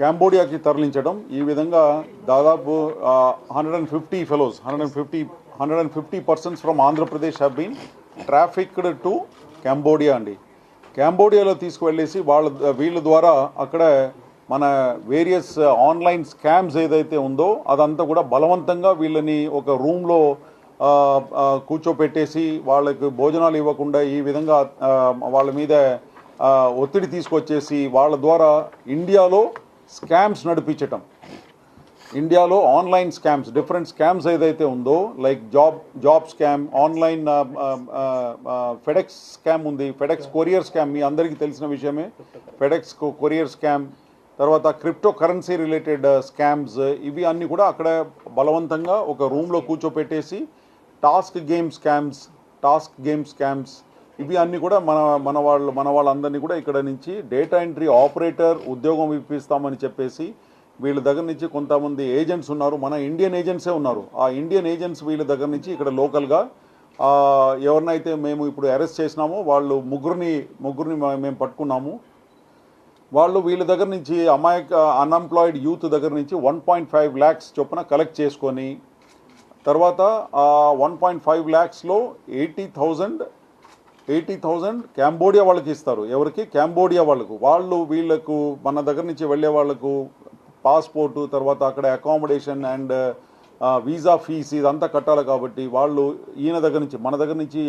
కాంబోడియాకి తరలించడం. ఈ విధంగా దాదాపు 150 fellows 150 persons from Andhra Pradesh have been trafficked to Cambodia అండి. కాంబోడియాలో తీసుకువెళ్ళేసి వీళ్ళ ద్వారా అక్కడ మన వేరియస్ ఆన్లైన్ స్కామ్స్ ఏదైతే ఉందో అదంతా కూడా బలవంతంగా వీళ్ళని ఒక రూమ్లో కూర్చోపెట్టేసి వాళ్ళకి భోజనాలు ఇవ్వకుండా ఈ విధంగా వాళ్ళ మీద ఒత్తిడి తీసుకొచ్చేసి వాళ్ళ ద్వారా ఇండియాలో స్కామ్స్ నడిపించటం. ఇండియాలో ఆన్లైన్ స్కామ్స్, డిఫరెంట్ స్కామ్స్ ఏదైతే ఉందో like job scam, online FedEx scam ఉంది, ఫెడెక్స్ కొరియర్ స్కామ్ మీ అందరికీ తెలిసిన విషయమే. ఫెడెక్స్ కొరియర్ స్కామ్, తర్వాత క్రిప్టో కరెన్సీ రిలేటెడ్ స్కామ్స్, ఇవి అన్నీ కూడా అక్కడ బలవంతంగా ఒక రూమ్లో కూర్చోపెట్టేసి టాస్క్ గేమ్ స్కామ్స్ ఇవి అన్నీ కూడా మన వాళ్ళందరినీ కూడా ఇక్కడ నుంచి డేటా ఎంట్రీ ఆపరేటర్ ఉద్యోగం ఇప్పిస్తామని చెప్పేసి వీళ్ళ దగ్గర నుంచి కొంతమంది ఏజెంట్స్ ఉన్నారు, మన ఇండియన్ ఏజెంట్సే ఉన్నారు. ఆ ఇండియన్ ఏజెంట్స్ వీళ్ళ దగ్గర నుంచి ఇక్కడ లోకల్గా ఎవరినైతే మేము ఇప్పుడు అరెస్ట్ చేసినామో వాళ్ళు ముగ్గురిని మేము పట్టుకున్నాము. వాళ్ళు వీళ్ళ దగ్గర నుంచి అన్ఎంప్లాయిడ్ యూత్ దగ్గర నుంచి 1.5 lakhs చొప్పున కలెక్ట్ చేసుకొని తర్వాత 1.5 lakhsలో 80,000 కాంబోడియా వాళ్ళకి ఇస్తారు. ఎవరికి? కాంబోడియా వాళ్ళకు. వీళ్ళకు మన దగ్గర నుంచి వెళ్ళే వాళ్ళకు పాస్పోర్టు, తర్వాత అక్కడ అకామిడేషన్ అండ్ వీసా ఫీస్ ఇదంతా కట్టాలి. కాబట్టి వాళ్ళు ఈయన దగ్గర నుంచి మన దగ్గర నుంచి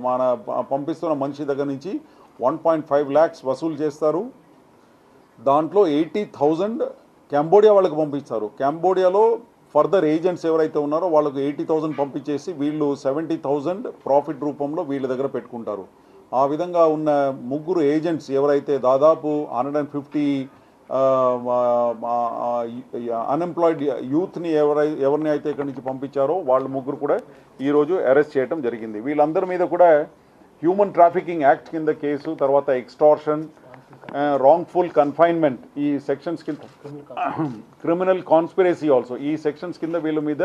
మన పంపిస్తున్న మనిషి దగ్గర నుంచి 1.5 lakhs వసూలు చేస్తారు. దాంట్లో 80,000 కాంబోడియా వాళ్ళకి పంపిస్తారు. కాంబోడియాలో ఫర్దర్ ఏజెంట్స్ ఎవరైతే ఉన్నారో వాళ్ళకు 80,000 పంపించేసి వీళ్ళు 70,000 ప్రాఫిట్ రూపంలో వీళ్ళ దగ్గర పెట్టుకుంటారు. ఆ విధంగా ఉన్న ముగ్గురు ఏజెంట్స్ ఎవరైతే దాదాపు 150 అన్ఎంప్లాయిడ్ యూత్ని ఎవరిని అయితే ఇక్కడి నుంచి పంపించారో వాళ్ళ ముగ్గురు కూడా ఈరోజు అరెస్ట్ చేయడం జరిగింది. వీళ్ళందరి మీద కూడా హ్యూమన్ ట్రాఫికింగ్ యాక్ట్ కింద కేసు, తర్వాత ఎక్స్టార్షన్, రాంగ్ఫుల్ కన్ఫైన్మెంట్ ఈ సెక్షన్స్ కింద, క్రిమినల్ కాన్స్పిరసీ ఆల్సో ఈ సెక్షన్స్ కింద వీళ్ళ మీద